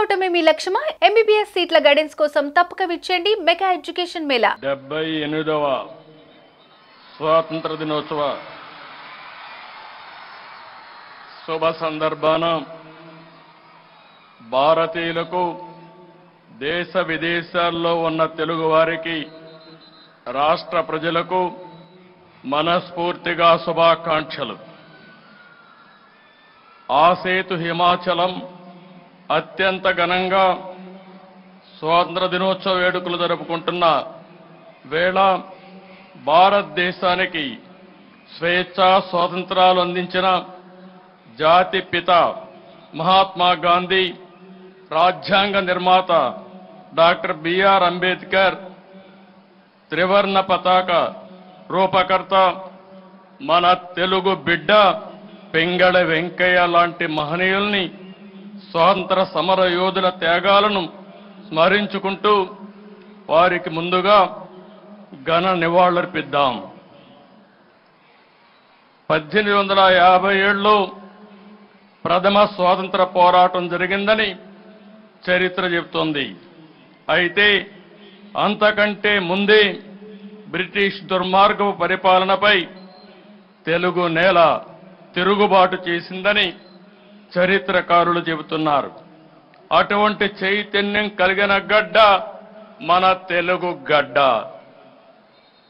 అవటమే మీ లక్ష్యమా? MBBS సీట్ల guidance కోసం తప్పక విచ్చేయండి మెగా ఎడ్యుకేషన్ మేళా. 78వ స్వాతంత్ర దినోత్సవ శుభ సందర్భాన భారతీయులకు, దేశ విదేశాల్లో ఉన్న తెలుగు వారికి, రాష్ట్ర ప్రజలకు మనస్ఫూర్తిగా శుభాకాంక్షలు. ఆసేతు హిమాచలం అత్యంత ఘనంగా స్వాతంత్ర దినోత్సవ వేడుకలు జరుపుకుంటున్న వేళ భారతదేశానికి స్వేచ్ఛా స్వాతంత్రాలు అందించిన జాతి పిత మహాత్మా గాంధీ, రాజ్యాంగ నిర్మాత డాక్టర్ బిఆర్ అంబేద్కర్, త్రివర్ణ పతాక రూపకర్త మన తెలుగు బిడ్డ పెంగళ వెంకయ్య లాంటి మహనీయుల్ని, స్వాతంత్ర సమర యోధుల త్యాగాలను స్మరించుకుంటూ వారికి ముందుగా ఘన నివాళులర్పిద్దాం. 1857లో ప్రథమ స్వాతంత్ర పోరాటం జరిగిందని చరిత్ర చెబుతోంది. అయితే అంతకంటే ముందే బ్రిటిష్ దుర్మార్గపు పరిపాలనపై తెలుగు నేల తిరుగుబాటు చేసిందని చరిత్రకారులు చెబుతున్నారు. అటువంటి చైతన్యం కలిగిన గడ్డ మన తెలుగు గడ్డ.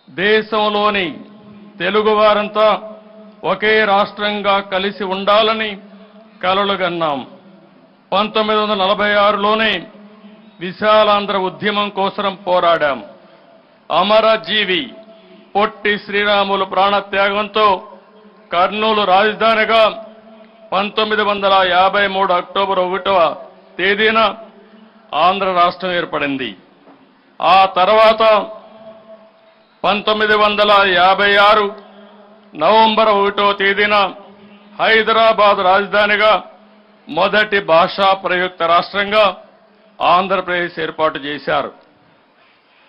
దేశంలోని తెలుగు వారంతా ఒకే రాష్ట్రంగా కలిసి ఉండాలని కలలుగన్నాం. 1946లోనే విశాలాంధ్ర ఉద్యమం కోసం పోరాడాం. అమరజీవి పొట్టి శ్రీరాములు ప్రాణత్యాగంతో కర్నూలు రాజధానిగా 1953 అక్టోబర్ 1వ తేదీన ఆంధ్ర రాష్ట్రం ఏర్పడింది. ఆ తర్వాత 1956 నవంబర్ 1వ తేదీన హైదరాబాద్ రాజధానిగా మొదటి భాషా ప్రయుక్త రాష్ట్రంగా ఆంధ్రప్రదేశ్ ఏర్పాటు చేశారు.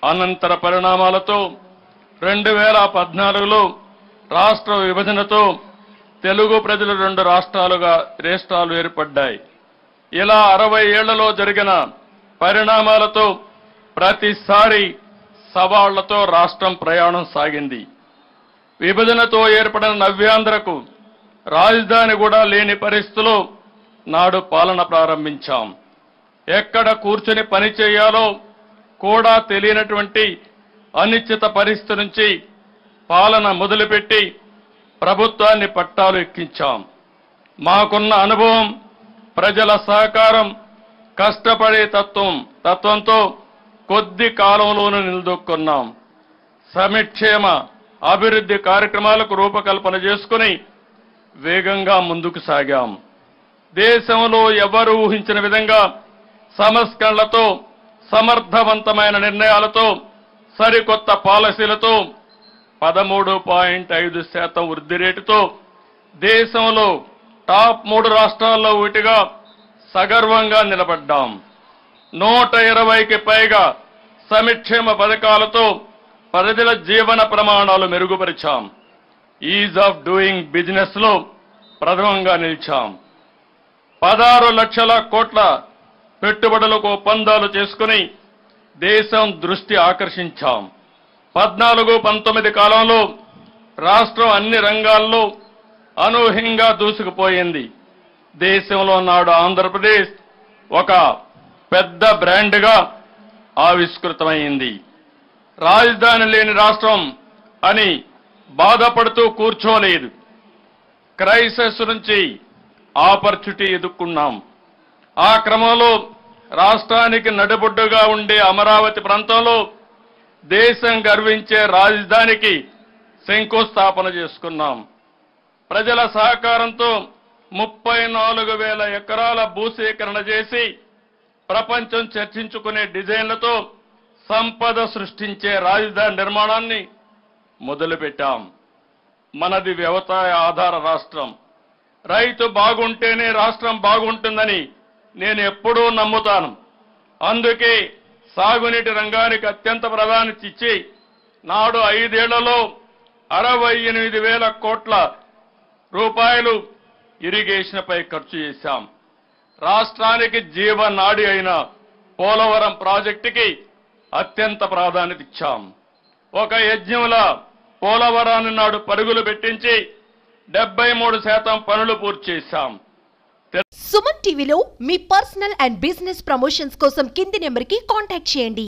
అనంతర పరిణామాలతో 2014లో రాష్ట్ర విభజనతో తెలుగు ప్రజలు 2 రాష్ట్రాలు ఏర్పడ్డాయి. ఇలా 60 ఏళ్లలో జరిగిన పరిణామాలతో ప్రతిసారి సవాళ్లతో రాష్ట్రం ప్రయాణం సాగింది. విభజనతో ఏర్పడిన నవ్యాంధ్రకు రాజధాని కూడా లేని పరిస్థితిలో నాడు పాలన ప్రారంభించాం. ఎక్కడ కూర్చొని పని చేయాలో కూడా తెలియనటువంటి అనిశ్చిత పరిస్థితి నుంచి పాలన మొదలుపెట్టి ప్రభుత్వాన్ని పట్టాలు ఎక్కించాం. మాకున్న అనుభవం, ప్రజల సహకారం, కష్టపడే తత్వంతో కొద్ది కాలంలోనూ నిలదొక్కున్నాం. సంక్షేమ అభివృద్ధి కార్యక్రమాలకు రూపకల్పన చేసుకుని వేగంగా ముందుకు సాగాం. దేశంలో ఎవరు ఊహించిన విధంగా సంస్కరణలతో, సమర్థవంతమైన నిర్ణయాలతో, సరికొత్త పాలసీలతో 13.5% వృద్ధి రేటుతో దేశంలో టాప్ 3 రాష్ట్రాల్లో ఒకటిగా సగర్వంగా నిలబడ్డాం. 120కి పైగా సంక్షేమ పథకాలతో ప్రజల జీవన ప్రమాణాలు మెరుగుపరిచాం. ఈజ్ ఆఫ్ డూయింగ్ బిజినెస్ లో ప్రథమంగా నిలిచాం. 16 లక్షల కోట్ల పెట్టుబడులకు ఒప్పందాలు చేసుకుని దేశం దృష్టి ఆకర్షించాం. 14-19 కాలంలో రాష్ట్రం అన్ని రంగాల్లో అనూహ్యంగా దూసుకుపోయింది. దేశంలో నాడు ఆంధ్రప్రదేశ్ ఒక పెద్ద బ్రాండ్గా ఆవిష్కృతమైంది. రాజధాని లేని రాష్ట్రం అని బాధపడుతూ కూర్చోలేదు. క్రైసిస్ నుంచి ఆపర్చునిటీ ఎదుర్కొన్నాం. ఆ క్రమంలో రాష్ట్రానికి నడిబొడ్డుగా ఉండే అమరావతి ప్రాంతంలో దేశం గర్వించే రాజధానికి శంకుస్థాపన చేసుకున్నాం. ప్రజల సహకారంతో 34,000 ఎకరాల భూసేకరణ చేసి ప్రపంచం చర్చించుకునే డిజైన్లతో సంపద సృష్టించే రాజధాని నిర్మాణాన్ని మొదలుపెట్టాం. మనది వ్యవసాయ ఆధార రాష్ట్రం. రైతు బాగుంటేనే రాష్ట్రం బాగుంటుందని నేను ఎప్పుడూ నమ్ముతాను. అందుకే సాగునీటి రంగానికి అత్యంత ప్రాధాన్యత ఇచ్చి నాడు 5 ఏళ్లలో 68,000 కోట్ల రూపాయలు ఇరిగేషన్పై ఖర్చు చేశాం. రాష్ట్రానికి జీవనాడి అయిన పోలవరం ప్రాజెక్టుకి అత్యంత ప్రాధాన్యత ఇచ్చాం. ఒక యజ్ఞంలా పోలవరాన్ని నాడు పరుగులు పెట్టించి 73% పనులు పూర్తి చేశాం. సుమన్ టీవీలో మీ పర్సనల్ అండ్ బిజినెస్ ప్రమోషన్స్ కోసం కింది నెంబర్కి కాంటాక్ట్ చేయండి.